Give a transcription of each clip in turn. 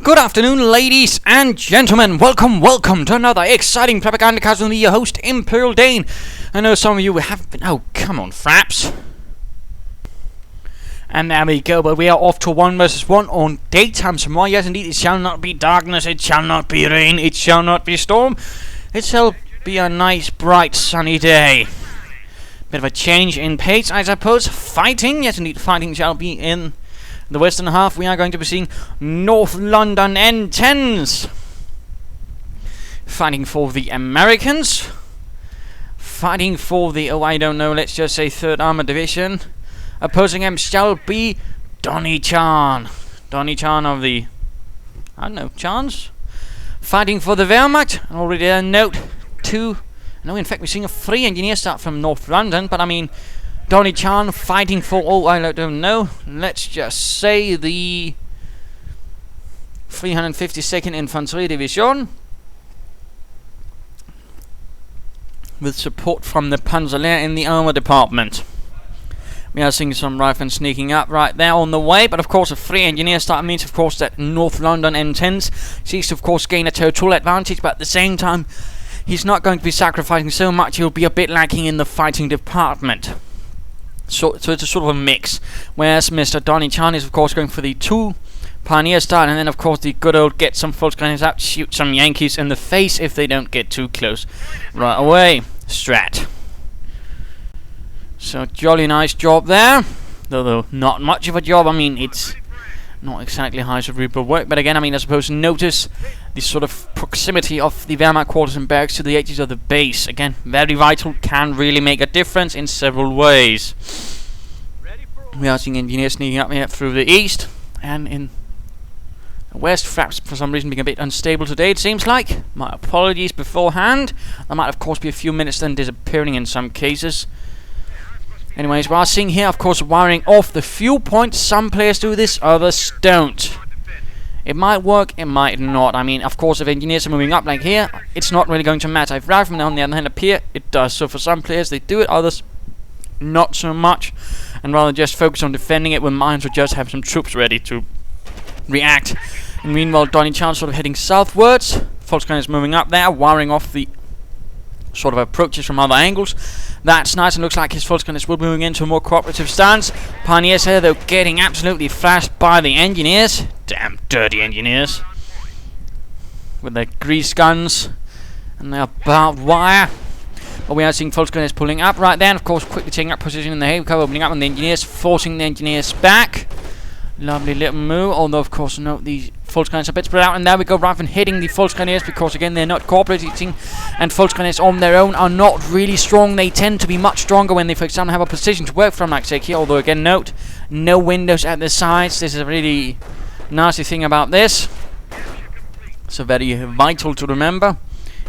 Good afternoon, ladies and gentlemen. Welcome to another exciting Propagandacast with me, your host, Imperial Dane. I know some of you have been... Oh, come on, fraps. And there we go, but we are off to 1 versus 1 on daytime Semois. Yes, indeed, it shall not be darkness, it shall not be rain, it shall not be storm. It shall be a nice, bright, sunny day. Bit of a change in pace, I suppose. Fighting, yes, indeed, fighting shall be in the western half. We are going to be seeing Northlondon10s fighting for the Americans, fighting for the, I don't know, let's just say 3rd Armoured Division. Opposing him shall be Donniechan of the, I don't know, Chans, fighting for the Wehrmacht. Already a note 2. No, in fact, we're seeing a 3 engineer start from North London, but I mean, Donniechan fighting for, I don't know, let's just say the 352nd Infantry Division, with support from the Panzerlehr in the armor department. We are seeing some riflemen sneaking up right there on the way, but of course a 3 engineer start means of course that Northlondon10s seeks to of course gain a total advantage, but at the same time he's not going to be sacrificing so much, he'll be a bit lacking in the fighting department. So it's a sort of a mix, whereas Mr. Donniechan is of course going for the 2 pioneer start, and then of course the good old get some Volksgunners out, shoot some Yankees in the face if they don't get too close right away strat. So jolly nice job there, though not much of a job. I mean, it's not exactly high cerebral work, but again, I mean, I suppose notice the sort of proximity of the Wehrmacht quarters and barracks to the edges of the base. Again, very vital, can really make a difference in several ways. We are seeing engineers sneaking up here through the east, and in the west, perhaps for some reason being a bit unstable today, it seems like. My apologies beforehand. There might of course be a few minutes then disappearing in some cases. Anyways, we are seeing here, of course, wiring off the fuel point. Some players do this, others don't. It might work, it might not. I mean, of course, if engineers are moving up like here, it's not really going to matter. If riflemen on the other hand appear, it does. So for some players, they do it, others not so much. And rather just focus on defending it when mines, or just have some troops ready to react. And meanwhile, Donniechan sort of heading southwards. Volksgunners is moving up there, wiring off the sort of approaches from other angles. That's nice, and looks like his Volksgunners will be moving into a more cooperative stance. Pioneers here, though, getting absolutely flashed by the engineers. Damn dirty engineers. With their grease guns and their barbed wire. But we are seeing Volksgunners pulling up right there, and of course quickly taking up position in the hay cover, opening up on the engineers, forcing the engineers back. Lovely little move, although of course note the Volksgunners are a bit spread out, and there we go, Riflemen hitting the Volksgunners because again they're not cooperating, and Volksgunners on their own are not really strong. They tend to be much stronger when they, for example, have a position to work from, like say here, although again note, no windows at the sides. This is a really nasty thing about this. So very vital to remember.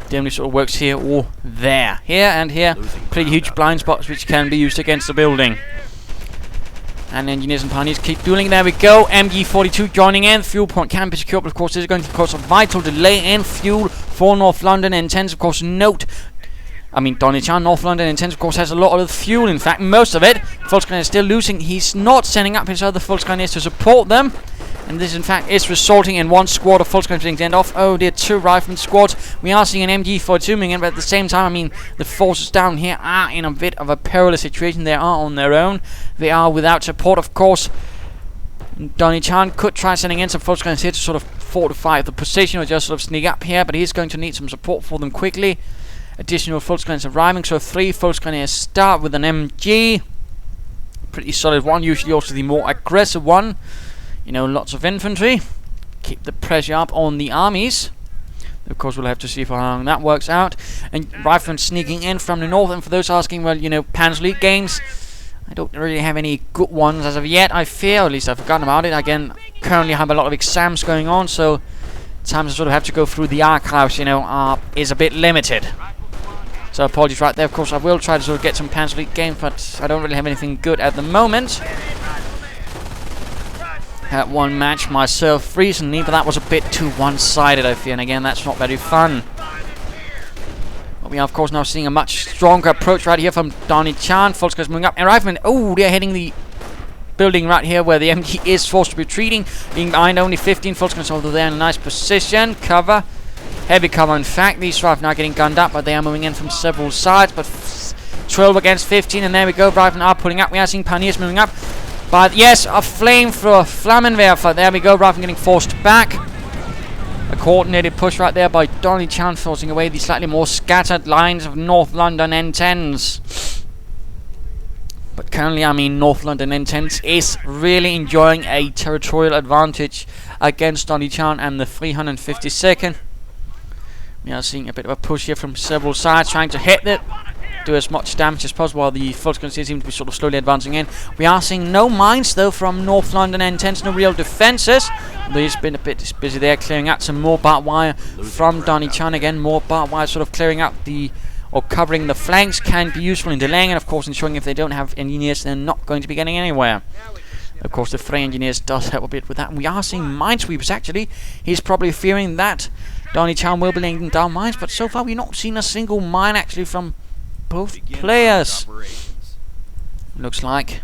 It only sort of works here or there. Here and here, pretty huge blind spots which can be used against the building. And engineers and pioneers keep dueling. There we go. MG42 joining in. Fuel point can be secured, but of course this is going to cause a vital delay in fuel for Northlondon10s. Of course, note, I mean, Donniechan, Northlondon10s, of course, has a lot of fuel. In fact, most of it. Volksgunners is still losing. He's not sending up his other Volksgunners to support them. And this, in fact, is resulting in 1 squad of Volksgunners being sent off. Oh dear, 2 rifleman squads. We are seeing an MG42 moving in, but at the same time, I mean, the forces down here are in a bit of a perilous situation. They are on their own. They are without support, of course. Donniechan could try sending in some Volksgunners here to sort of fortify the position, or just sort of sneak up here, but he's going to need some support for them quickly. Additional Volksgunners arriving, so 3 Volksgunners start with an MG. Pretty solid one, usually also the more aggressive one. You know, lots of infantry. Keep the pressure up on the armies. Of course, we'll have to see for how long that works out. And riflemen sneaking in from the north. And for those asking, well, you know, Panzer League games, I don't really have any good ones as of yet, I fear. At least I've forgotten about it. Again, currently have a lot of exams going on, so times I sort of have to go through the archives, you know, is a bit limited. So apologies right there. Of course, I will try to sort of get some Panzer League games, but I don't really have anything good at the moment. Had one match myself recently, but that was a bit too one-sided, I fear, and again, that's not very fun. But we are, of course, now seeing a much stronger approach right here from Donniechan. Volksgunners moving up, and riflemen, oh, they're hitting the building right here where the MG is forced to be retreating, being behind only 15 full screens, although they're in a nice position. Cover. Heavy cover, in fact. These Rifles now getting gunned up, but they are moving in from several sides. But 12 against 15, and there we go. Rifles are pulling up. We are seeing Pioneers moving up. But yes, a flamethrower, Flammenwerfer. There we go. Rifles getting forced back. A coordinated push right there by Donniechan, forcing away the slightly more scattered lines of Northlondon10s. But currently, I mean, Northlondon10s is really enjoying a territorial advantage against Donniechan and the 352nd. We are seeing a bit of a push here from several sides, trying to hit it, do as much damage as possible, while the Volkskrieger seem to be sort of slowly advancing in. We are seeing no mines, though, from Northlondon10s, no real defences. He's been a bit busy there, clearing out some more barbed wire from Donniechan. Again, more barbed wire sort of clearing out the, or covering the flanks, can be useful in delaying, and of course ensuring if they don't have engineers, they're not going to be getting anywhere. Of course, the Frey engineers does help a bit with that. And we are seeing minesweepers, actually. He's probably fearing that Donniechan will be laying down mines, but so far we've not seen a single mine actually from both players. Looks like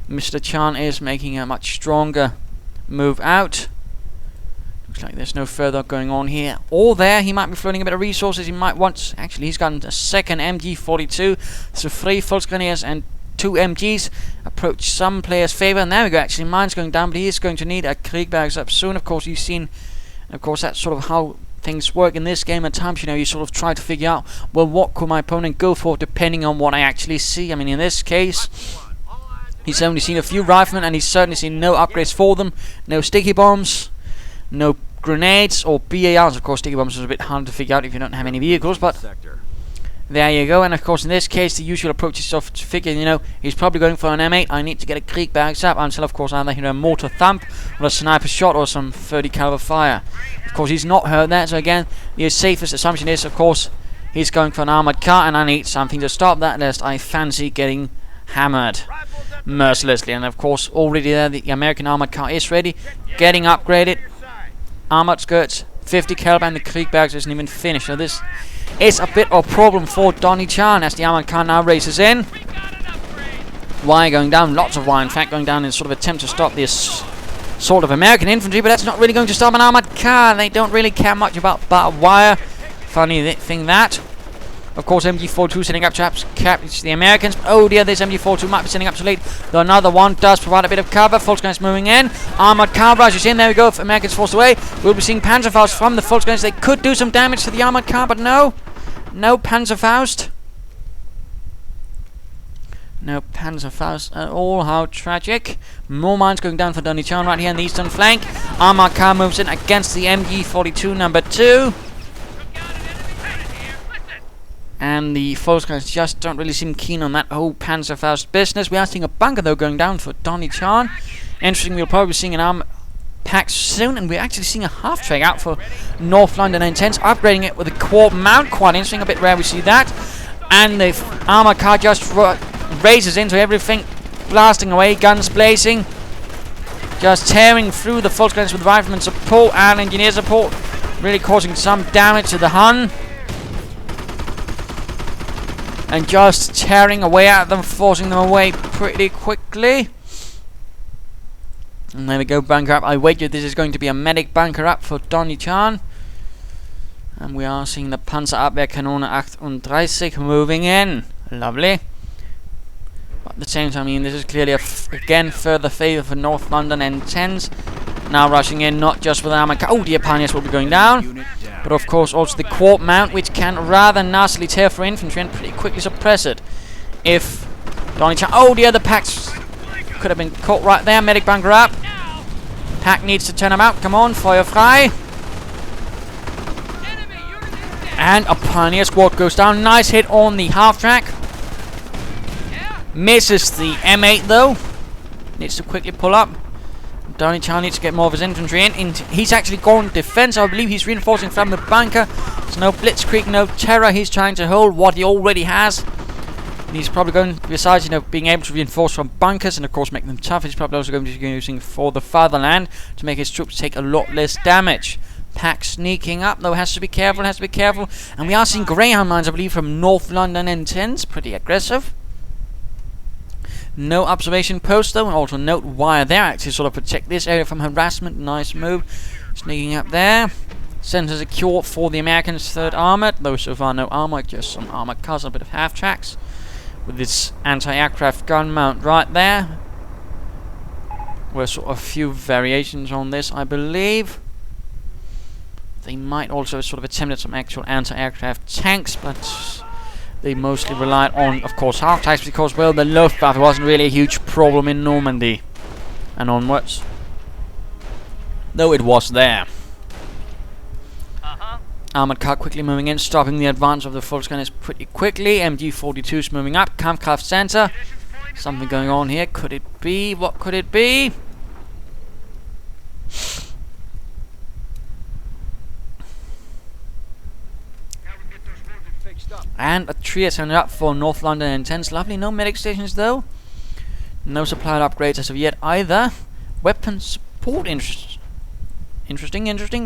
Mr. Chan is making a much stronger move out. Looks like there's no further going on here or there. He might be floating a bit of resources. He might want, actually he's got a second MG42, so 3 Volksgrenadiers and 2 MGs approach some players' favour. And there we go, actually mine's going down, but he is going to need a Kriegbergs up soon. Of course, you've seen, of course, that's sort of how things work in this game at times. You know, you sort of try to figure out, well, what could my opponent go for depending on what I actually see. I mean, in this case, he's only seen a few riflemen, and he's certainly seen no upgrades for them. No sticky bombs, no grenades or BARs. Of course, sticky bombs is a bit hard to figure out if you don't have any vehicles, but there you go. And of course, in this case, the usual approach is sort of to figure, you know, he's probably going for an M8. I need to get a Kriegbergs up until, of course, either a mortar thump or a sniper shot or some 30 caliber fire. Of course, he's not heard that, so again, the safest assumption is, of course, he's going for an armoured car, and I need something to stop that, lest I fancy getting hammered mercilessly. And of course, already there, the American armoured car is ready, getting upgraded. Armoured skirts, 50 caliber, and the Kriegbergs isn't even finished. So this is a bit of a problem for Donniechan as the armoured car now races in. Wire going down, lots of wire in fact going down in sort of attempt to stop this sort of American infantry, but that's not really going to stop an armoured car. They don't really care much about barbed wire. Funny thing that. Of course, MG42 sending up traps, captures the Americans. Oh dear, this MG42 might be sending up too late. Though another one does provide a bit of cover. Volkskrieger moving in. Armoured car rushes in. There we go. If Americans forced away, we'll be seeing Panzerfaust from the Volkskrieger. They could do some damage to the armoured car, but no. No Panzerfaust. No Panzerfaust at all. How tragic. More mines going down for Donniechan right here in the eastern flank. Armoured car moves in against the MG42 number 2. And the Volkskrieger just don't really seem keen on that whole Panzerfaust business. We are seeing a bunker, though, going down for Donniechan. Interesting, we'll probably be seeing an arm pack soon. And we're actually seeing a half-track out for Northlondon10s, upgrading it with a quad mount. Quite interesting, a bit rare we see that. And the armor car just races into everything, blasting away, guns blazing. Just tearing through the Volkskrieger with rifleman support and engineer support. Really causing some damage to the Hun. And just tearing away at them, forcing them away pretty quickly. And there we go, bunker up. I wager this is going to be a medic bunker up for Donniechan. And we are seeing the Panzerabwehrkanone 38 moving in. Lovely. But at the same time, I mean, this is clearly, again, further favour for Northlondon10s. Now rushing in, not just with armor car. Oh dear, Pioneers will be going down. But of course also the quad mount, which can rather nastily tear for infantry and pretty quickly suppress it. If Donniechan... Oh dear, the packs could have been caught right there. Medic bunker up. Pack needs to turn them out. Come on, fire frei. And a Pioneer squad goes down. Nice hit on the half-track. Misses the M8 though. Needs to quickly pull up. Donniechan needs to get more of his infantry in. He's actually gone defense. I believe he's reinforcing from the bunker. There's no blitzkrieg, no terror. He's trying to hold what he already has. And he's probably going, besides, you know, being able to reinforce from bunkers and of course make them tough, he's probably also going to be using for the fatherland to make his troops take a lot less damage. Pack sneaking up, though, has to be careful, And we are seeing Greyhound mines, I believe, from Northlondon10s. Pretty aggressive. No observation post though, and also note why they're actually sort of protect this area from harassment. Nice move. Sneaking up there. Center secure for the Americans' 3rd Armoured, though so far no armor, just some armoured cars, a bit of half-tracks. With this anti-aircraft gun mount right there. There's sort of a few variations on this, I believe. They might also sort of attempt some actual anti-aircraft tanks, but they mostly relied on, of course, half-tracks because, well, the Luftwaffe wasn't really a huge problem in Normandy and onwards. Though it was there. Armoured car quickly moving in, stopping the advance of the Volksgunners pretty quickly. MG42s moving up. Kampfkraft center. Something going on here. Could it be? What could it be? And a tree is ended up for Northlondon10s. Lovely. No medic stations though. No supplied upgrades as of yet either. Weapon support interesting.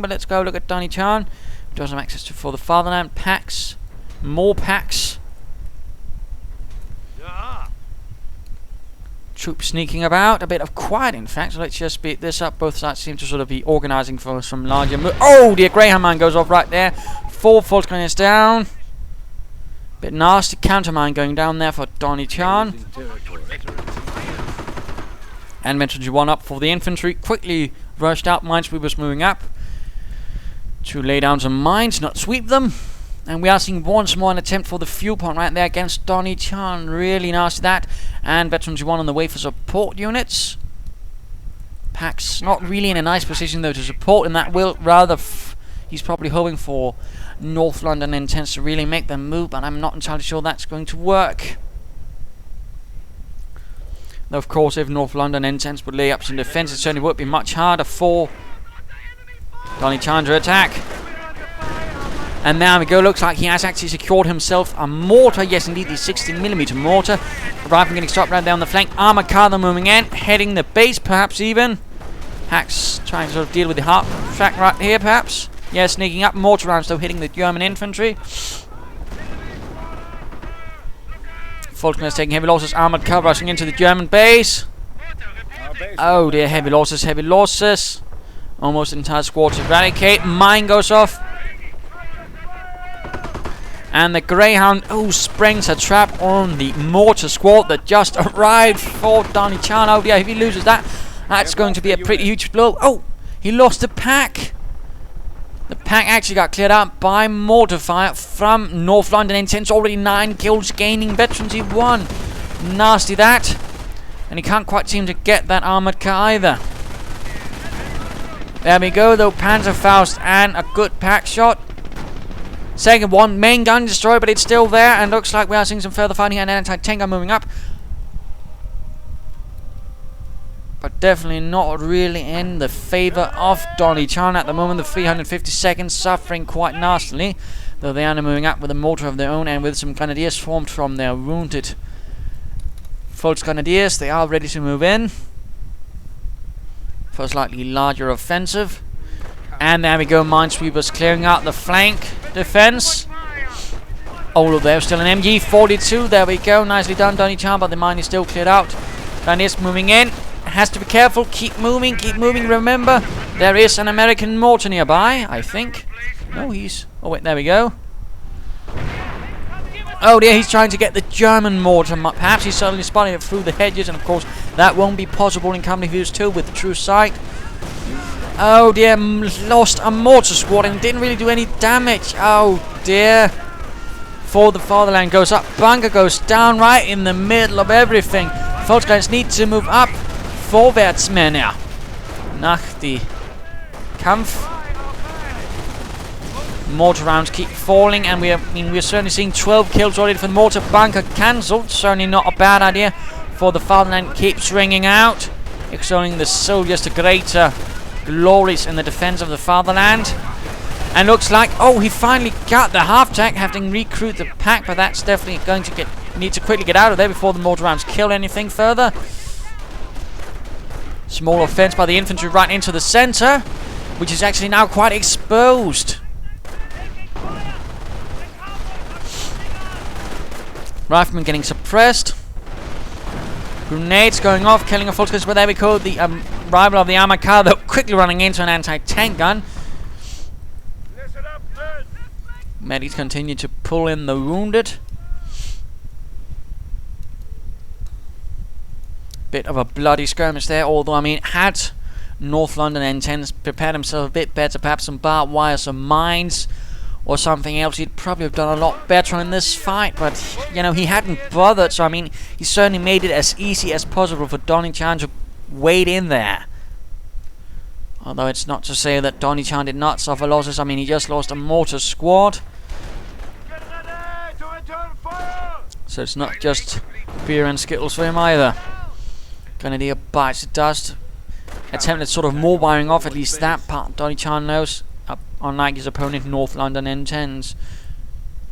But let's go look at Donniechan. Does have access to for the fatherland. Packs. More packs. Troops sneaking about. A bit of quiet in fact. So let's just speed this up. Both sides seem to sort of be organising for some larger move. Oh dear, Greyhound mine goes off right there. 4 Volksgunners down. Bit nasty countermine going down there for Donniechan. And infantry 1 up for the infantry. Quickly rushed out. Minesweepers moving up to lay down some mines, not sweep them. And we are seeing once more an attempt for the fuel point right there against Donniechan. Really nasty that. And Veterans 1 on the way for support units. Pax not really in a nice position though to support, and that will rather he's probably hoping for Northlondon10s to really make them move, but I'm not entirely sure that's going to work. Though of course if Northlondon10s would lay up some defense, it certainly would be much harder for Donniechan to attack. And now we go. Looks like he has actually secured himself a mortar. Yes, indeed, the 16mm mortar. Rifle getting stopped right there on the flank. Armored car moving in, heading the base, perhaps even. Hacks trying to sort of deal with the heart track right here, perhaps. Yeah, sneaking up. Mortar rounds though hitting the German infantry. Volksgunners taking heavy losses. Armored car rushing into the German base. Oh dear, heavy losses. Almost entire squad to eradicate. Mine goes off. And the Greyhound, springs a trap on the mortar squad that just arrived for Donniechan. Oh dear, if he loses that, that's going to be a pretty huge blow. Oh, he lost the pack. The pack actually got cleared out by mortar fire from Northlondon10s. Already 9 kills, gaining veterancy 1. Nasty that. And he can't quite seem to get that armoured car either. There we go though, Panzerfaust and a good pack shot. Second one, main gun destroyed, but it's still there, and looks like we are seeing some further fighting and anti-tank gun moving up. But definitely not really in the favour of Donniechan at the moment. The 352nd suffering quite nastily, though they are moving up with a mortar of their own and with some Grenadiers formed from their wounded Volksgrenadiers. They are ready to move in for a slightly larger offensive. And there we go, Minesweepers clearing out the flank defense. Oh, there's still an MG42. There we go, nicely done, Donniechan, but the mine is still cleared out. Grenadiers moving in. Has to be careful. Keep moving. Remember, there is an American mortar nearby, I think. No, he's... Oh, wait, there we go. Oh dear, he's trying to get the German mortar. Perhaps he's suddenly spotting it through the hedges, and of course, that won't be possible in Company Views 2 with the true sight. Oh dear, lost a mortar squad and didn't really do any damage. Oh dear. For the fatherland goes up, bunker goes down right in the middle of everything. Volksgunners need to move up. Vorwärtsmänner. Nach die Kampf. Mortar rounds keep falling, and we're certainly seeing 12 kills already for the mortar. Bunker cancelled. Certainly not a bad idea. For the fatherland keeps ringing out, extolling the soldiers to greater glories in the defense of the fatherland. And looks like, he finally got the half-tack, having recruited the pack, but that's definitely going to need to quickly get out of there before the mortar rounds kill anything further. Small offense by the infantry right into the center, which is actually now quite exposed. Riflemen getting suppressed. Grenades going off, killing a full squad. But there we go. The arrival of the armored car, though, quickly running into an anti-tank gun. Medics continue to pull in the wounded. Bit of a bloody skirmish there, although, I mean, had Northlondon10s prepared himself a bit better, perhaps some barbed wire, some mines, or something else, he'd probably have done a lot better in this fight, but, you know, he hadn't bothered, so, I mean, he certainly made it as easy as possible for Donniechan to wade in there. Although it's not to say that Donniechan did not suffer losses. I mean, he just lost a mortar squad. So it's not just beer and skittles for him either. Grenadier bites the dust. Attempted sort of more wiring off, at least that part Donniechan knows. Unlike his opponent, Northlondon10s.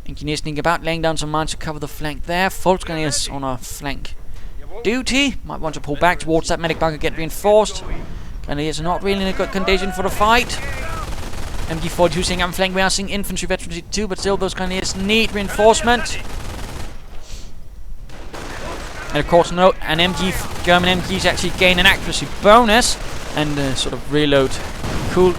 Engineers sneaking about, laying down some mines to cover the flank there. Grenadiers on a flank duty. Might want to pull back towards that medic bunker, get reinforced. Grenadiers are not really in a good condition for the fight. MG42 seeing up flank. We are seeing infantry veterans too, but still those Grenadiers need reinforcement. And of course, note an German MGs actually gain an accuracy bonus and sort of reload cool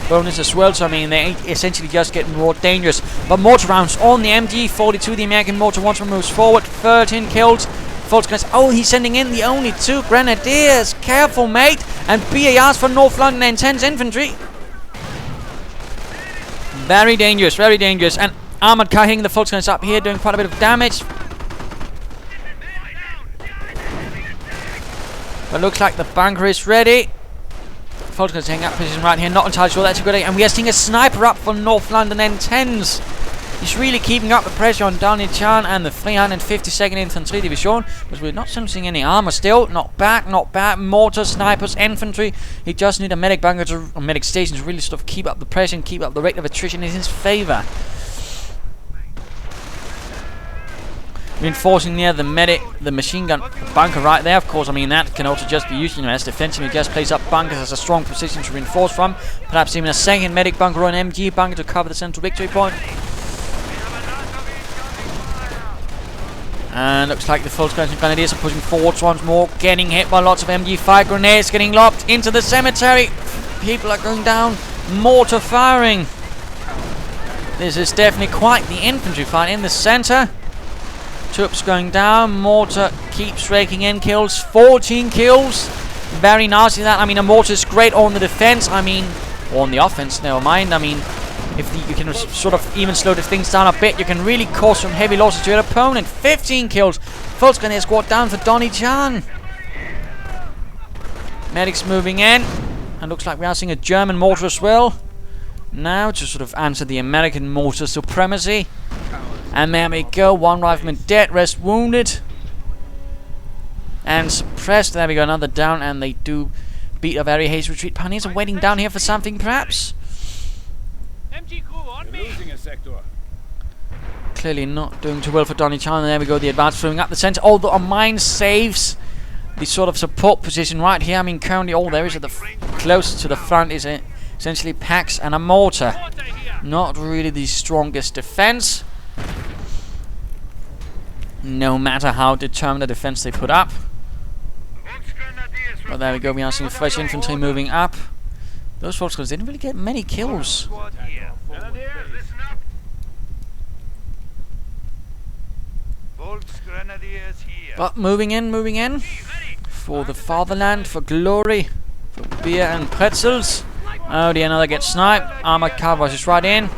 bonus as well. So I mean, they essentially just get more dangerous. But mortar rounds on the MG42. The American mortar once more moves forward. 13 kills. Oh, he's sending in the only 2 Grenadiers. Careful, mate. And BARs for Northlondon10s infantry. Very dangerous, very dangerous. And armored car hitting the Volksgunners up here, doing quite a bit of damage. But looks like the bunker is ready. Volksgunners taking up position right here. Not entirely sure that's a good idea. And we are seeing a sniper up for Northlondon10s. He's really keeping up the pressure on Donniechan and the 352nd Infantry Division, but we're not seeing any armor still. Not bad, not bad. Mortar, snipers, infantry. He just need a medic bunker to, or medic station to really sort of keep up the pressure and keep up the rate of attrition in his favor. Reinforcing near the machine gun bunker right there. Of course, I mean, that can also just be used, you know, as defensively. Just place up bunkers as a strong position to reinforce from. Perhaps even a second medic bunker or an MG bunker to cover the central victory point. And looks like the Volksgunners Grenadiers are pushing forwards once more, getting hit by lots of MG5 grenades, getting locked into the cemetery. People are going down, mortar firing. This is definitely quite the infantry fight in the center. Troops going down, mortar keeps raking in kills, 14 kills. Very nasty that. I mean, a mortar is great on the defense, I mean, or on the offense, never mind. I mean, if you can sort of even slow the things down a bit, you can really cause some heavy losses to your opponent. 15 kills. Volksgunners squad down for Donniechan. Medics moving in. And looks like we are seeing a German mortar as well. Now to sort of answer the American mortar supremacy. And there we go. One rifleman dead, rest wounded. And suppressed. There we go, another down. And they do beat a very hasty retreat. Pioneers are waiting down here for something, perhaps. Clearly not doing too well for Donniechan. And there we go, the advance throwing up the center. Although a mine saves the sort of support position right here. I mean, currently all there is at the closest to the front is essentially packs and a mortar. Not really the strongest defense, no matter how determined the defense they put up. But there we go, we are seeing fresh infantry moving up. Those Volksgunners didn't really get many kills. But moving in. For the fatherland, for glory, for beer and pretzels. Oh dear, another gets sniped. Armored car rushes right in.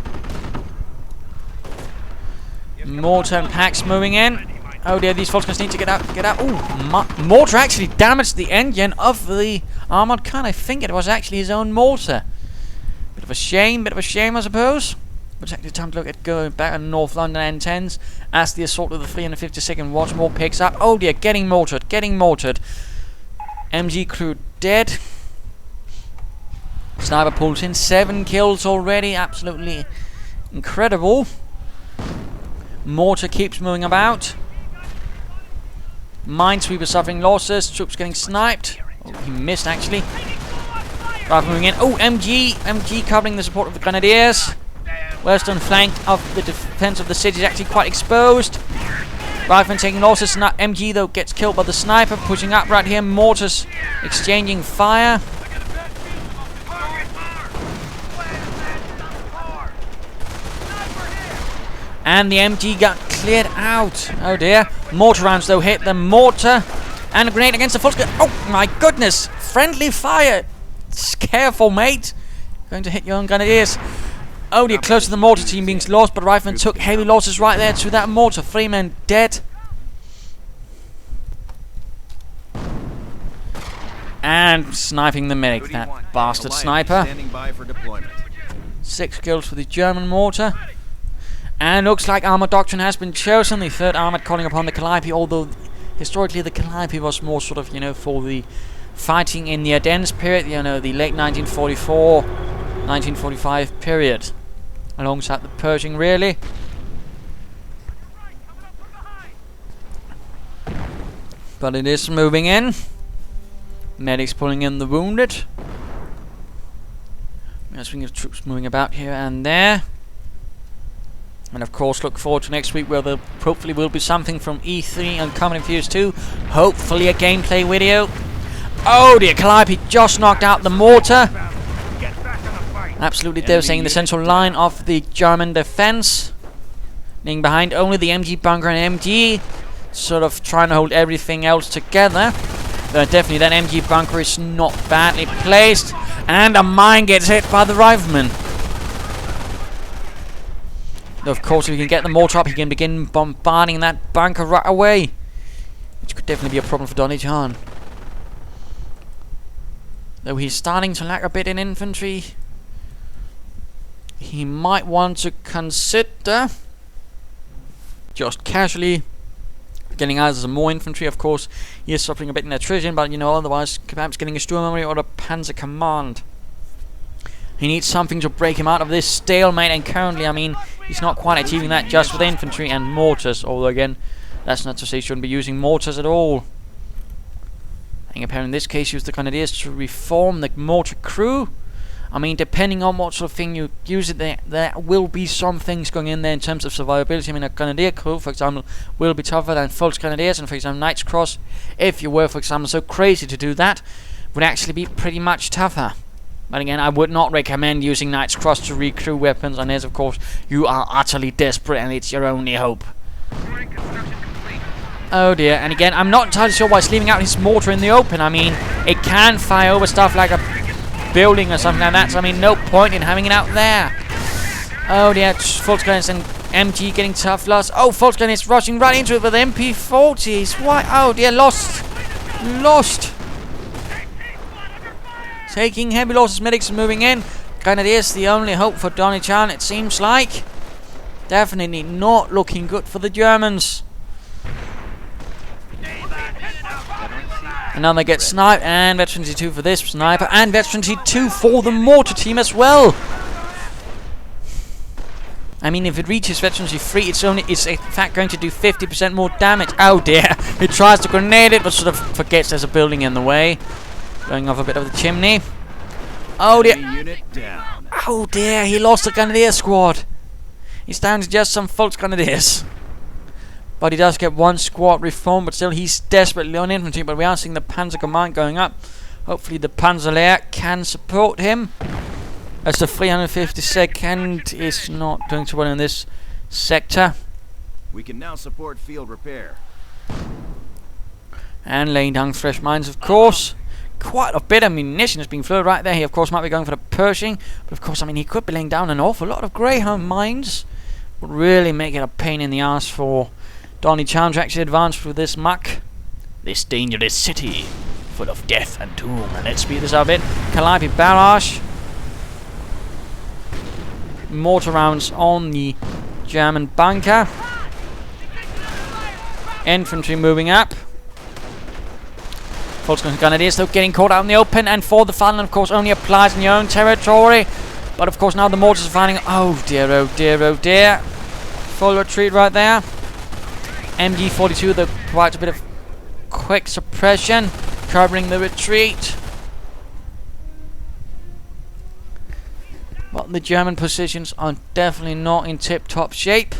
Mortar and packs moving in. Oh dear, these Volksgunners need to get out. Ooh, mortar actually damaged the engine of the armored car. I think it was actually his own mortar. Bit of a shame, I suppose. But it's actually time to look at going back on Northlondon10s as the assault of the 352nd once more picks up. Oh dear, getting mortared. MG crew dead. Sniper pulls in 7 kills already. Absolutely incredible. Mortar keeps moving about. Minesweeper suffering losses. Troops getting sniped. Oh, he missed actually. Rifle moving in. Oh, MG covering the support of the Grenadiers. Western flank of the defense of the city is actually quite exposed. Rifleman taking losses. MG though gets killed by the sniper. Pushing up right here. Mortars exchanging fire. And the MG got cleared out. Oh dear. Mortar rounds though hit the mortar. And a grenade against the full scale. Oh my goodness. Friendly fire. Careful, mate. Going to hit your own Grenadiers. Oh dear, close to the mortar team being lost, but Rifleman took heavy losses right there to that mortar. 3 men dead. And sniping the medic, that bastard sniper. 6 kills for the German mortar. And looks like armoured doctrine has been chosen. The 3rd armoured calling upon the Calliope, although historically the Calliope was more sort of, for the fighting in the Ardennes period, the late 1944, 1945 period. Alongside the Pershing, really. But it is moving in. Medics pulling in the wounded. We have swing of troops moving about here and there. And of course look forward to next week where there hopefully will be something from E3 and Common Fuse 2. Hopefully a gameplay video. Oh dear, Calliope just knocked out the mortar. Absolutely devastating the central line of the German defense. Leaving behind only the MG bunker and MG. Sort of trying to hold everything else together. Definitely that MG bunker is not badly placed. And a mine gets hit by the rifleman. Of course, if he can get the mortar up, he can begin bombarding that bunker right away. Which could definitely be a problem for Donniechan. Though he's starting to lack a bit in infantry. He might want to consider just casually getting either some more infantry. Of course, he is suffering a bit in attrition, but otherwise perhaps getting a Sturmarmy or a Panzer Command. He needs something to break him out of this stalemate, and currently, he's not quite achieving that just with infantry and mortars. Although again, that's not to say he shouldn't be using mortars at all. I think apparently in this case use the Grenadiers to reform the mortar crew. Depending on what sort of thing you use it, there will be some things going in there in terms of survivability. A Grenadier crew, for example, will be tougher than Fult's Grenadiers, and for example, Knight's Cross, if you were, for example, so crazy to do that, would actually be pretty much tougher. But again, I would not recommend using Knight's Cross to recrew weapons unless, of course, you are utterly desperate and it's your only hope. Oh dear, and again, I'm not entirely sure why he's leaving out his mortar in the open. It can fire over stuff like a building or something like that, so no point in having it out there. Oh dear, Volkswagen and MG getting tough loss. Oh, Volkswagen is rushing right into it with MP40s. Why? Oh dear, lost. Taking heavy losses, medics moving in. Grenadiers the only hope for Donniechan, it seems like. Definitely not looking good for the Germans. And now they get sniped, and Veteran 2 for this sniper, and Veteran 2 for the mortar team as well. If it reaches Veteran 3, it's in fact going to do 50% more damage. Oh dear, he tries to grenade it, but sort of forgets there's a building in the way. Going off a bit of the chimney. Oh dear. Oh dear, he lost the Grenadier squad. He's down to just some Fult's Grenadiers. But he does get one squad reformed, but still he's desperately on infantry. But we are seeing the Panzer Command going up. Hopefully the Panzerlehr can support him. As the 352nd is not doing too well in this sector. We can now support field repair. And laying down fresh mines, of course. Quite a bit of munition is being flowed right there. He, of course, might be going for the Pershing. But, of course, he could be laying down an awful lot of Greyhound mines. Would really make it a pain in the ass for Donniechan to actually advance through this muck. This dangerous city, full of death and doom. And let's speed this up a bit. Calliope barrage. Mortar rounds on the German bunker. Infantry moving up. Volkswagen Grenadiers though getting caught out in the open, and for the fun, of course, only applies in your own territory. But of course now the mortars are finding. Oh dear, oh dear, oh dear. Full retreat right there. MG42 though provides a bit of quick suppression, covering the retreat. But the German positions are definitely not in tip-top shape.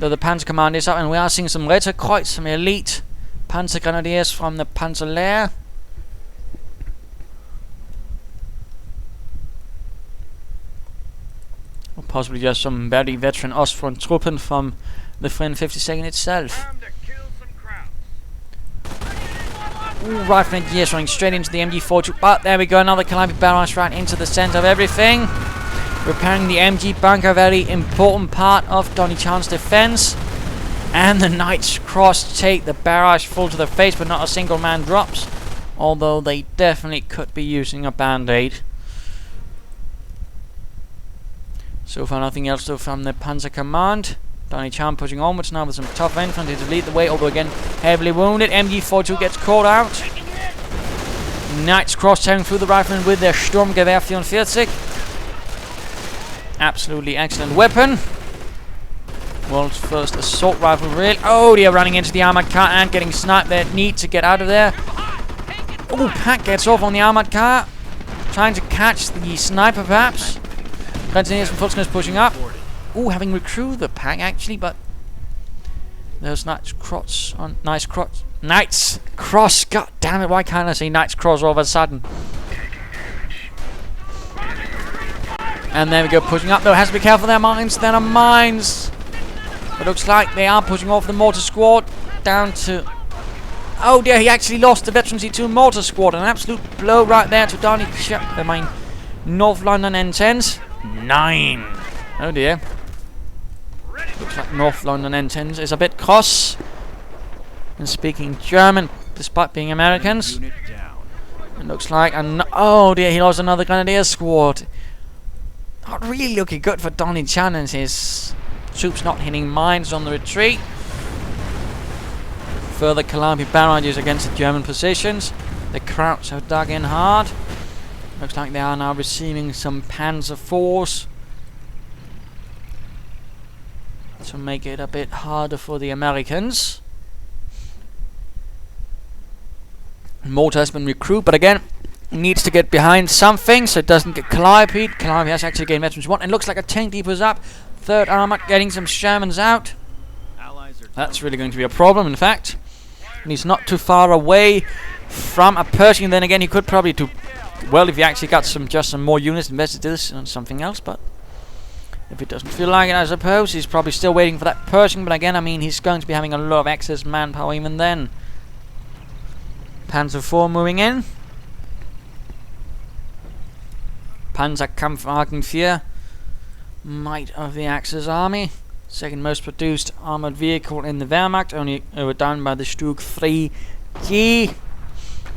Though the Panzer Command is up, and we are seeing some Ritterkreuz, some elite Panzer Grenadiers from the Panzer Lehr. Or possibly just some very veteran Ostfront-Truppen from the 52nd itself. Ooh, Rifle Engineers running straight into the MG-42, but there we go, another Calliope barrage right into the centre of everything. Repairing the MG bunker, a very important part of Donniechan's defence. And the Knights Cross take the barrage full to the face, but not a single man drops. Although they definitely could be using a band-aid. So far nothing else though from the Panzer Command. Donniechan pushing onwards now with some tough infantry to lead the way, although again heavily wounded. MG-42 gets caught out. Knights Cross tearing through the riflemen with their Sturmgewehr 44. Absolutely excellent weapon. World's first assault rifle, really. Oh, they are running into the armoured car and getting sniped. They need to get out of there. Oh, Pack gets off on the armoured car, trying to catch the sniper perhaps. Grenadiers from Futzkness pushing up. Oh, having recruited the Pack actually, but there's Knights Cross on Knights Cross. God damn it! Why can't I say Knights Cross all of a sudden? And there we go, pushing up though. Has to be careful there, Martins. There are mines. It looks like they are pushing off the mortar squad down to. Oh dear, he actually lost the Veteran C2 mortar squad. An absolute blow right there to Donniechan. The main Northlondon10s. 9. Oh dear. Looks like Northlondon10s is a bit cross and speaking German despite being Americans. It looks like oh dear, he lost another Grenadier squad. Not really looking good for Donniechan and his troops not hitting mines on the retreat. Further Calliope barrages against the German positions. The Krauts have dug in hard. Looks like they are now receiving some Panzer IVs to make it a bit harder for the Americans. Mortar has been recruited, but again needs to get behind something so it doesn't get Calliope. Calliope has actually gained Veterans 1, and looks like a tank depot is up. 3rd Armoured getting some Shermans out. That's really going to be a problem, in fact. And he's not too far away from a Pershing. Then again, he could probably do well if he actually got just some more units invested in this and something else. But if it doesn't feel like it, I suppose he's probably still waiting for that Pershing. But again, I mean, he's going to be having a lot of excess manpower even then. Panzer IV moving in. Panzerkampfwagen 4. Might of the Axis army. Second most produced armoured vehicle in the Wehrmacht. Only overdone by the Stug 3G.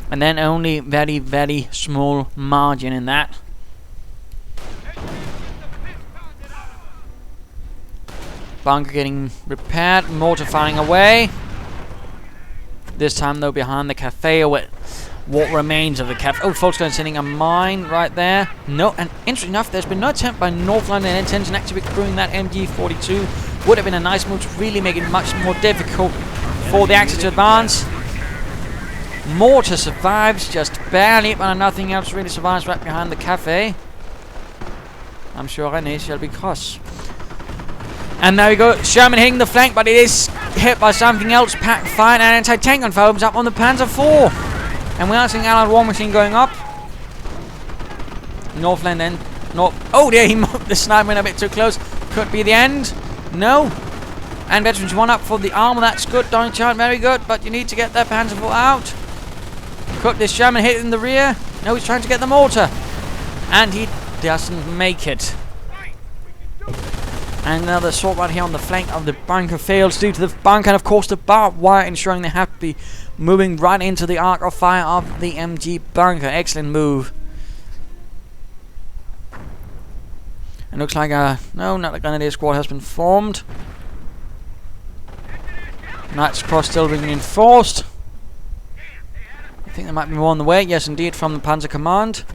And then only very, very small margin in that. Bunker getting repaired. Mortar firing away. This time though behind the cafe with what remains of the cafe. Oh, Volkswagen sending a mine right there. No, and interesting enough, there's been no attempt by Northlondon10s in actually recruiting that MG-42. Would have been a nice move to really make it much more difficult for the Axis to advance. Mortar survives just barely, but nothing else really survives right behind the cafe. I'm sure René shall be cross. And there we go, Sherman hitting the flank, but it is hit by something else. Pack fire and anti-tank gun fire opens up on the Panzer IV. And we are seeing Allied War Machine going up. Northland then. Oh dear, he moved the sniper in a bit too close. Could be the end. No. And Veterans 1 up for the armor. That's good. Donniechan, very good. But you need to get that Panzer IV out. Could this Sherman hit in the rear? No, he's trying to get the mortar. And he doesn't make it. And another assault right here on the flank of the bunker fails due to the bunker. And of course the barbed wire ensuring they have to be moving right into the arc of fire of the MG bunker. Excellent move. It looks like no, not the Grenadier squad has been formed. Knights Cross still being reinforced. I think there might be more on the way. Yes, indeed, from the Panzer Command.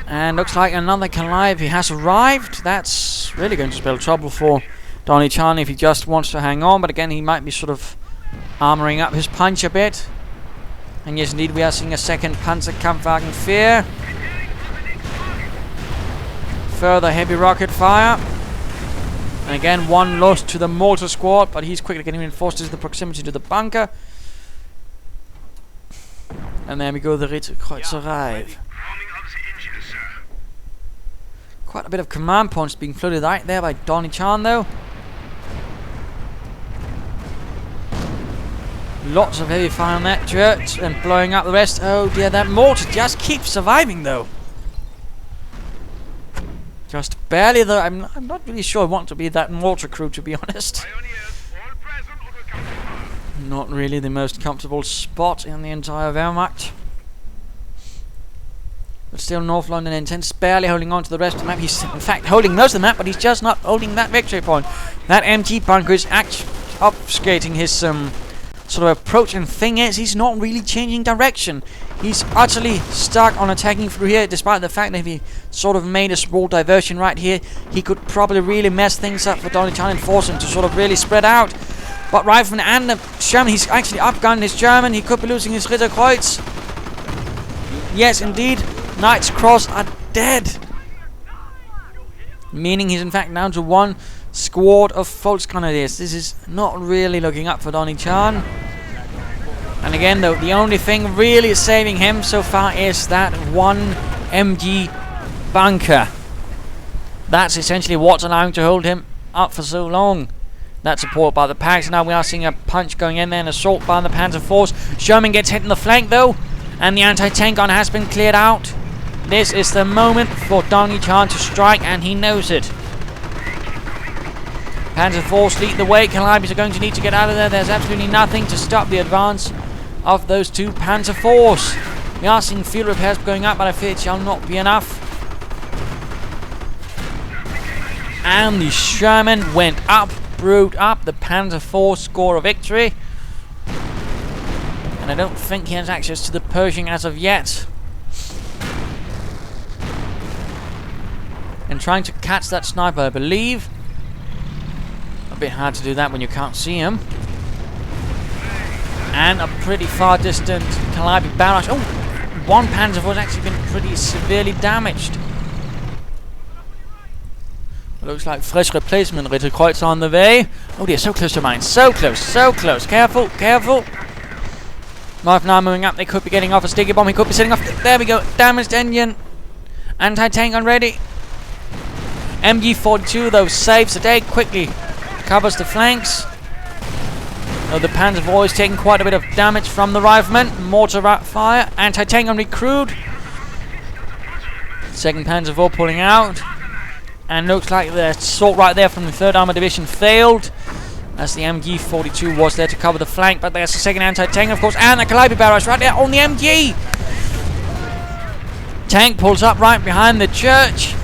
And looks like another Calliope has arrived. That's really going to spell trouble for Donniechan if he just wants to hang on. But again, he might be sort of armoring up his punch a bit. And yes, indeed, we are seeing a second Panzerkampfwagen 4. further heavy rocket fire. And again, one loss to the mortar squad, but he's quickly getting reinforced into the proximity to the bunker. And there we go, the Ritterkreuz arrive. Quite a bit of command points being floated right there by Donniechan though. Lots of heavy fire on that church and blowing up the rest. Oh dear, that mortar just keeps surviving though. Just barely though. I'm not really sure I want to be that mortar crew, to be honest. Not really the most comfortable spot in the entire Wehrmacht. But still, Northlondon10s barely holding on to the rest of the map. He's in fact holding most of the map, but he's just not holding that victory point. That MG bunker is actually obfuscating his sort of approach, and thing is, he's not really changing direction. He's utterly stuck on attacking through here, despite the fact that if he sort of made a small diversion right here, he could probably really mess things up for Donniechan and force him to sort of really spread out. But Rifleman and the Sherman, he's actually upgunned his German. He could be losing his Ritterkreuz. Yes, indeed. Knight's Cross are dead. Meaning he's in fact down to one squad of Grenadiers. This is not really looking up for Donniechan. And again, though, the only thing really saving him so far is that one MG bunker. That's essentially what's allowing to hold him up for so long. That support by the packs. Now we are seeing a punch going in there, an assault by the Panzer Force. Sherman gets hit in the flank though, and the anti-tank gun has been cleared out. This is the moment for Donniechan to strike, and he knows it. Panzer Force lead the way. Calibers are going to need to get out of there. There's absolutely nothing to stop the advance of those two Panzer Force. We are seeing field repairs going up, but I fear it shall not be enough. And the Sherman went up, brewed up. The Panzer Force score a victory. And I don't think he has access to the Pershing as of yet. And trying to catch that sniper, I believe. A bit hard to do that when you can't see him. And a pretty far distant Calliope barrage. Oh, one Panzer was actually been pretty severely damaged. It looks like fresh replacement Ritterkreuz on the way. Oh dear, so close to mine. So close, so close. Careful, careful. Mark now moving up. They could be getting off a sticky bomb. He could be setting off. There we go. Damaged engine. Anti-tank on ready. MG42 though saves the day quickly. Covers the flanks. Oh, the Panzer Force is taking quite a bit of damage from the riflemen. Mortar fire. Anti-tank on recruit. Second Panzer Force pulling out. And looks like the assault right there from the 3rd Armoured Division failed, as the MG42 was there to cover the flank. But there's the second anti-tank, of course, and the Calliope barrage right there on the MG. Tank pulls up right behind the church,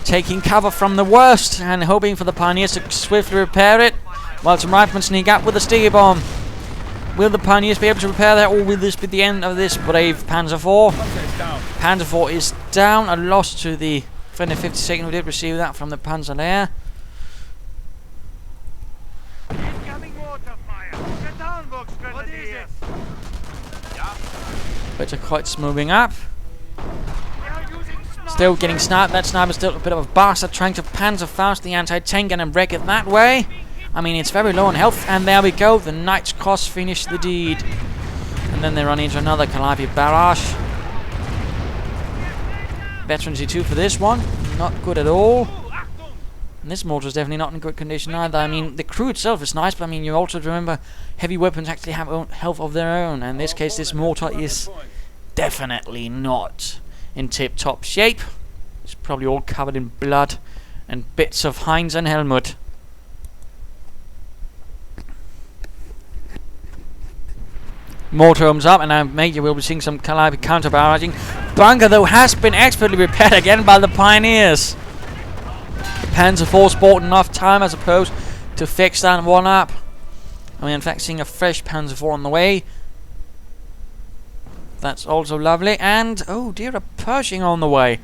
taking cover from the worst and hoping for the Pioneers to swiftly repair it, while some riflemen sneak up with a sticky bomb. Will the Pioneers be able to repair that, or will this be the end of this brave Panzer IV? Panzer IV is down, a loss to the friendly 52nd who did receive that from the Panzer Lehr. Ritterkreuz moving up. Still getting sniped. That sniper is still a bit of a bastard, trying to Panzer Faust the anti-tank and wreck it that way. I mean, it's very low on health, and there we go. The Knight's Cross finished the deed. And then they run into another Calliope barrage. Veteran Z2 for this one. Not good at all. And this mortar is definitely not in good condition either. I mean, the crew itself is nice, but I mean, you also remember heavy weapons actually have health of their own. And in this case, this mortar is definitely not in tip-top shape. It's probably all covered in blood and bits of Heinz and Helmut. Mortar arms up, and now maybe we'll be seeing some Calliope counter-barraging. Bunker, though, has been expertly repaired again by the Pioneers. The Panzer Force bought enough time, I suppose, to fix that one up. I mean, in fact, seeing a fresh Panzer IV on the way. That's also lovely. And, oh dear, a Pershing on the way.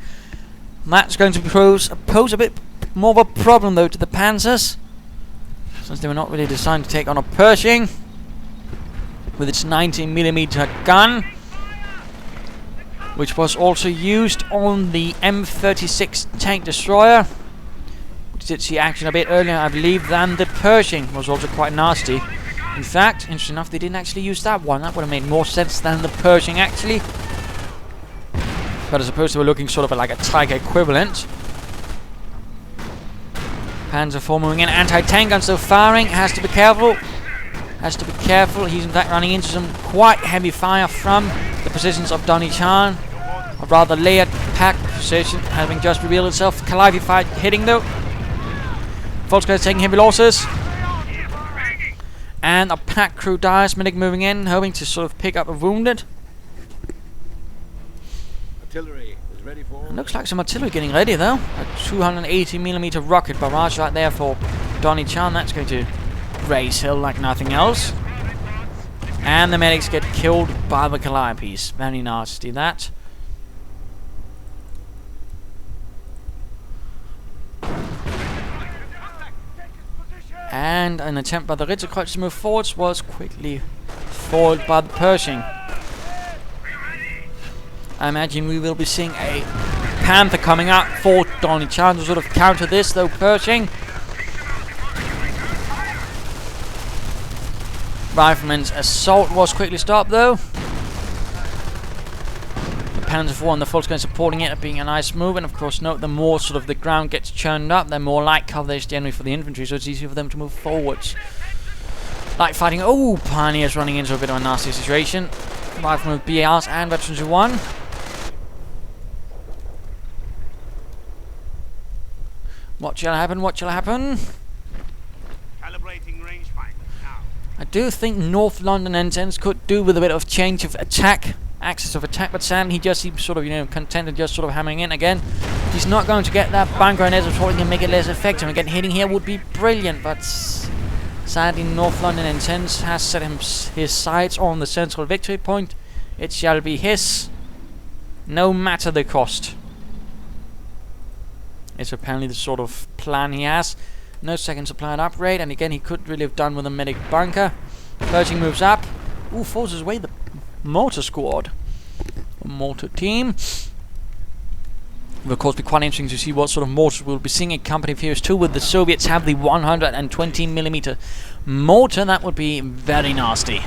That's going to pose a bit more of a problem, though, to the Panzers, since they were not really designed to take on a Pershing with its 19mm gun. which was also used on the M36 tank destroyer. We did see action a bit earlier, I believe, than the Pershing was also quite nasty. In fact, interesting enough, they didn't actually use that one. That would have made more sense than the Pershing, actually. But I suppose they were looking sort of like a Tiger equivalent. Panzer IV moving in. Anti-tank gun still firing. Has to be careful. Has to be careful. He's in fact running into some quite heavy fire from the positions of Donniechan. A rather layered pack position having just revealed itself. Calliope fight hitting though. Volkswagen taking heavy losses. And a pack crew dies. Medic moving in, hoping to sort of pick up a wounded. Artillery is ready for. Looks like some artillery getting ready though. A 280mm rocket barrage right there for Donniechan. That's going to raise hell like nothing else. And the medics get killed by the Calliopes. Very nasty that. And an attempt by the Ritterkreuz to move forwards was quickly foiled by the Pershing. I imagine we will be seeing a Panther coming up for Donniechan to sort of counter this, though Pershing. Rifleman's assault was quickly stopped, though. The Panzer IV and the Volkswagen supporting it, being a nice move. And of course, note the more sort of the ground gets churned up, the more light cover there's generally for the infantry, so it's easier for them to move forwards. Light fighting. Oh, Pioneers running into a bit of a nasty situation. Rifleman with BARs and Veterans who won. What shall happen? What shall happen? Calibrating rangefinder now. I do think Northlondon10s could do with a bit of change of attack, axis of attack, but sadly he just seems sort of, content and just sort of hammering in again. He's not going to get that bunker and Ezra can make it less effective. Again, hitting here would be brilliant, but sadly Northlondon10s has set his sights on the central victory point. It shall be his, no matter the cost. It's apparently the sort of plan he has. No second supply and upgrade, and again he could really have done with a medic bunker. Pershing moves up. Ooh, forces away the mortar squad. The mortar team. It will of course be quite interesting to see what sort of mortars we'll be seeing in Company of Heroes 2. With the Soviets have the 120mm mortar. That would be very nasty.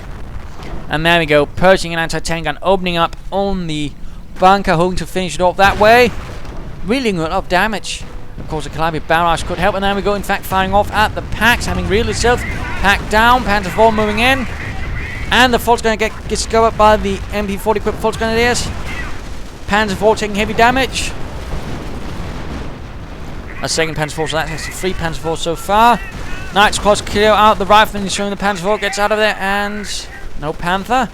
And there we go. Pershing and anti-tank gun opening up on the bunker, hoping to finish it off that way. Really good of damage. Of course, the Calliope barrage could help, and there we go. In fact, firing off at the packs, having reeled itself. Pack down, Panzer IV moving in, and the Volkswagen gets go up by the MP40 equipped Volksgrenadiers. Panzer IV taking heavy damage. A second Panzer IV, so that's actually 3 Panzer IV so far. Knights Cross clear out the rifleman, ensuring the Panzer IV gets out of there, and no Panther.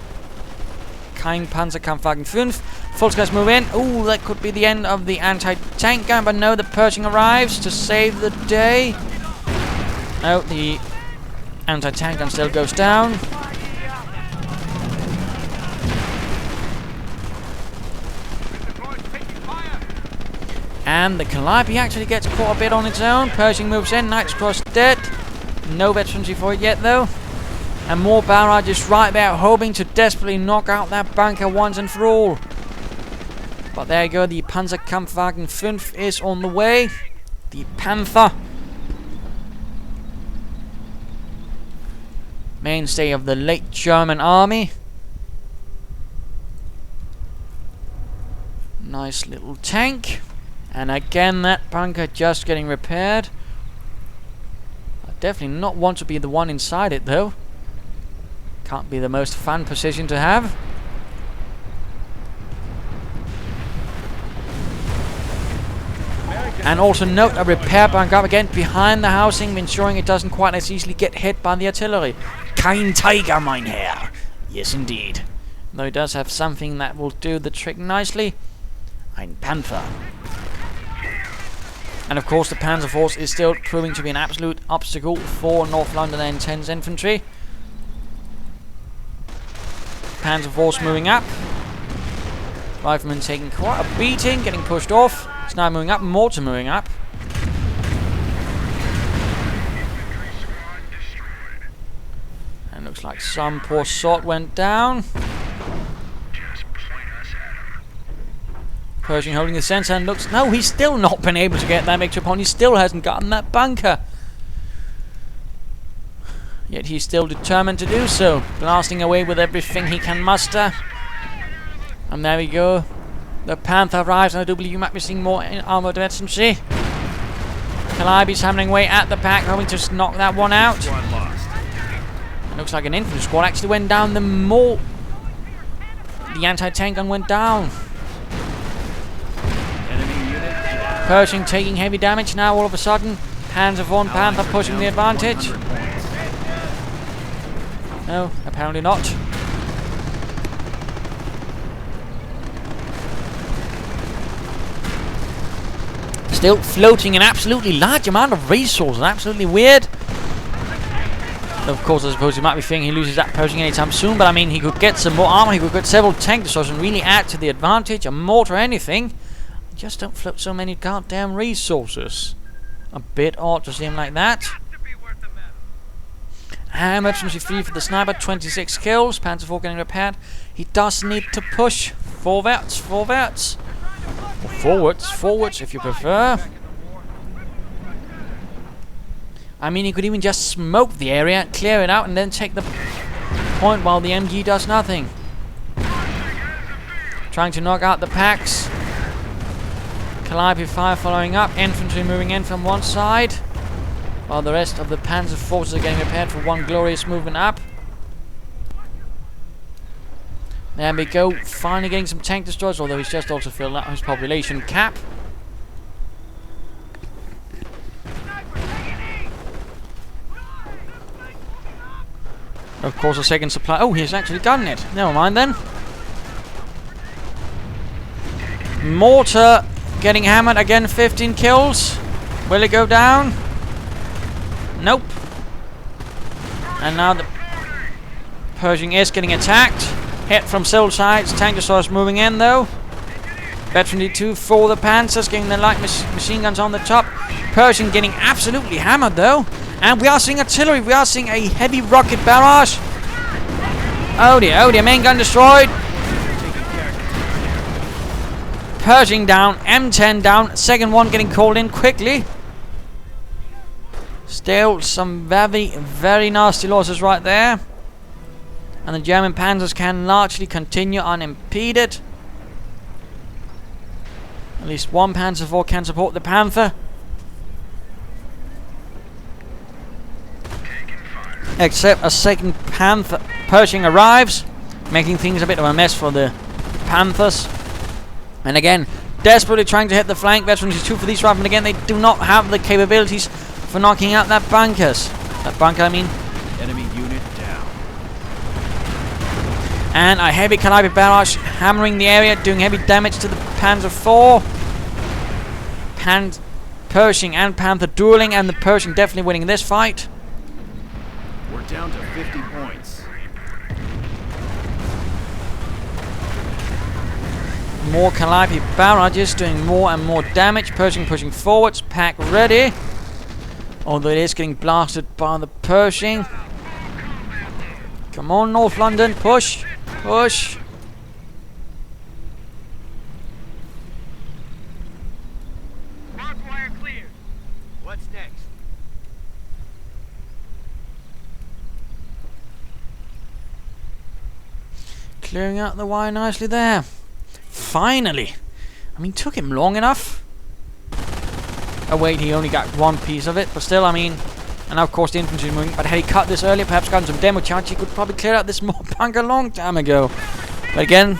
Kein Panzerkampfwagen 5. Volkswagen move in. Ooh, that could be the end of the anti-tank gun, but no, the Pershing arrives to save the day. No, the anti-tank gun still goes down. And the Calliope actually gets caught a bit on its own. Pershing moves in. Knights Cross dead. No veterans for it yet, though. And more barrages right there, hoping to desperately knock out that bunker once and for all. But there you go, the Panzerkampfwagen 5 is on the way. The Panther. Mainstay of the late German army. Nice little tank. And again, that bunker just getting repaired. I definitely not want to be the one inside it, though. Can't be the most fun position to have. And also note a repair bunker up again behind the housing, ensuring it doesn't quite as easily get hit by the artillery. Kein Tiger, mein Herr. Yes, indeed. Though it does have something that will do the trick nicely. Ein Panther. And of course the Panzer Force is still proving to be an absolute obstacle for Northlondon10s infantry. Panzer Force moving up. Rifleman taking quite a beating, getting pushed off. It's now moving up, mortar moving up. And looks like some poor sort went down. Pershing holding the centre and looks... No, he's still not been able to get that victory point. He still hasn't gotten that bunker. Yet he's still determined to do so. Blasting away with everything he can muster. And there we go. The Panther arrives, and I do believe you might be seeing more armoured infantry. Calliope's hammering away at the pack, hoping to knock that one out. It looks like an infantry squad actually went down the more... The anti-tank gun went down. Pershing taking heavy damage now all of a sudden. Hands of one Panther pushing the advantage. No, apparently not. Still floating an absolutely large amount of resources. Absolutely weird. Of course, I suppose he might be thinking he loses that Pershing anytime soon, but I mean, he could get some more armor, he could get several tank destroyers and really add to the advantage, a mortar or anything. Just don't float so many goddamn resources. A bit odd to see him like that. Emergency 3 for the sniper, 26 kills. Panzer IV getting repaired. He does need to push forwards. Or forwards if you prefer. I mean, he could even just smoke the area, clear it out, and then take the point while the MG does nothing. Trying to knock out the packs. Calliope fire following up. Infantry moving in from one side, while the rest of the Panzer forces are getting prepared for one glorious movement up. There we go, finally getting some tank destroyers, although he's just also filled out his population cap. Of course, a second supply. Oh, he's actually done it. Never mind then. Mortar getting hammered again, 15 kills. Will it go down? Nope. And now the Pershing is getting attacked. Hit from several sides. Tank destroyers moving in though. Veteran D2 for the Panzers, getting the light machine guns on the top. Pershing getting absolutely hammered though. And we are seeing artillery. We are seeing a heavy rocket barrage. Oh dear, main gun destroyed. Pershing down, M10 down. Second one getting called in quickly. Still some very, very nasty losses right there. And the German Panzers can largely continue unimpeded. At least one Panzer IV can support the Panther. Except a second Panther Pershing arrives, making things a bit of a mess for the Panthers. And again, desperately trying to hit the flank. Veterans is 2 for these riflemen. Again, they do not have the capabilities for knocking out that bunkers. That bunker, I mean. Enemy unit down. And a heavy Calliope barrage hammering the area, doing heavy damage to the Panzer IV. Pershing and Panther dueling, and the Pershing definitely winning this fight. We're down to 50 points. More Calliope barrages doing more and more damage. Pershing pushing forwards, pack ready. Although it is getting blasted by the Pershing. Come on, North London, push, push. Barbed wire cleared. What's next? Clearing out the wire nicely there. Finally. I mean, took him long enough. Oh wait, he only got one piece of it, but still, I mean, and of course the infantry moving, but had he cut this earlier, perhaps gotten some demo charge, he could probably clear out this more bunker a long time ago. But again,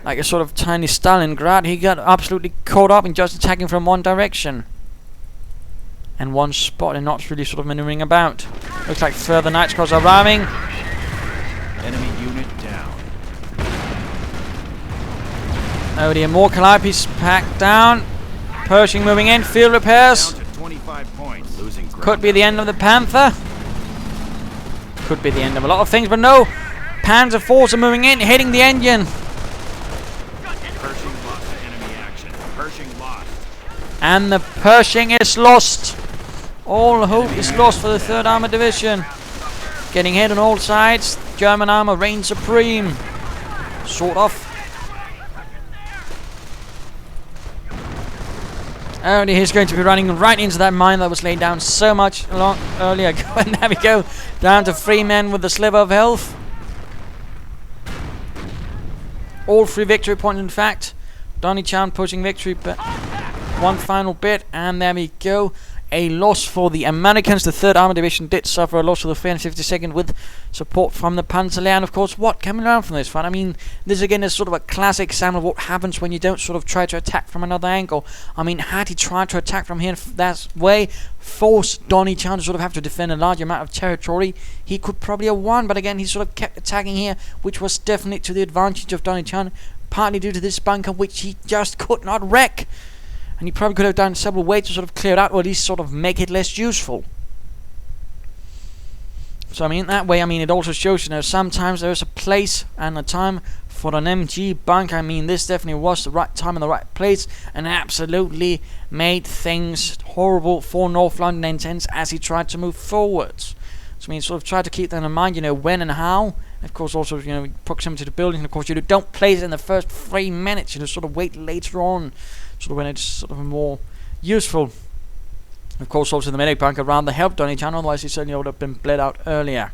like a sort of tiny Stalingrad, he got absolutely caught up in just attacking from one direction and one spot and not really sort of maneuvering about. Looks like further Night Scrolls are arriving. Enemy unit down. Oh dear, more Calliopes packed down. Pershing moving in, field repairs. Down to 25 points. Losing ground. Could be the end of the Panther. Could be the end of a lot of things, but no. Panzer IVs are moving in, hitting the engine. Pershing lost to enemy action. Pershing lost. And the Pershing is lost. All hope is lost for the 3rd Armoured Division. Getting hit on all sides. German armor reigns supreme. Sort of. Oh, he's going to be running right into that mine that was laid down so much long earlier ago. And there we go. Down to 3 men with a sliver of health. All 3 victory points, in fact. Donniechan pushing victory, but one final bit. And there we go. A loss for the Americans. The 3rd Armored Division did suffer a loss for the 352nd with support from the Panzerlehr. And of course, what coming around from this fight? I mean, this again is sort of a classic example of what happens when you don't sort of try to attack from another angle. I mean, had he tried to attack from here that way, forced Donniechan to sort of have to defend a large amount of territory, he could probably have won. But again, he sort of kept attacking here, which was definitely to the advantage of Donniechan, partly due to this bunker, which he just could not wreck. And he probably could have done several ways to sort of clear it out, or at least sort of make it less useful. So I mean, that way, I mean, it also shows, you know, sometimes there is a place and a time for an MG bunker. I mean, this definitely was the right time and the right place, and absolutely made things horrible for Northlondon10s as he tried to move forwards. So I mean, sort of try to keep that in mind, you know, when and how. And of course, also, you know, proximity to buildings. And of course, you don't place it in the first 3 minutes. You know, sort of wait later on, sort of when it's sort of more useful. Of course, also the medic bunker rather helped Donniechan, otherwise he certainly would have been bled out earlier.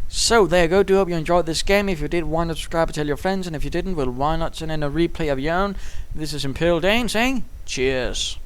So there you go. Do hope you enjoyed this game. If you did, why not subscribe and tell your friends? And if you didn't, well, why not send in a replay of your own? This is Imperial Dane saying cheers.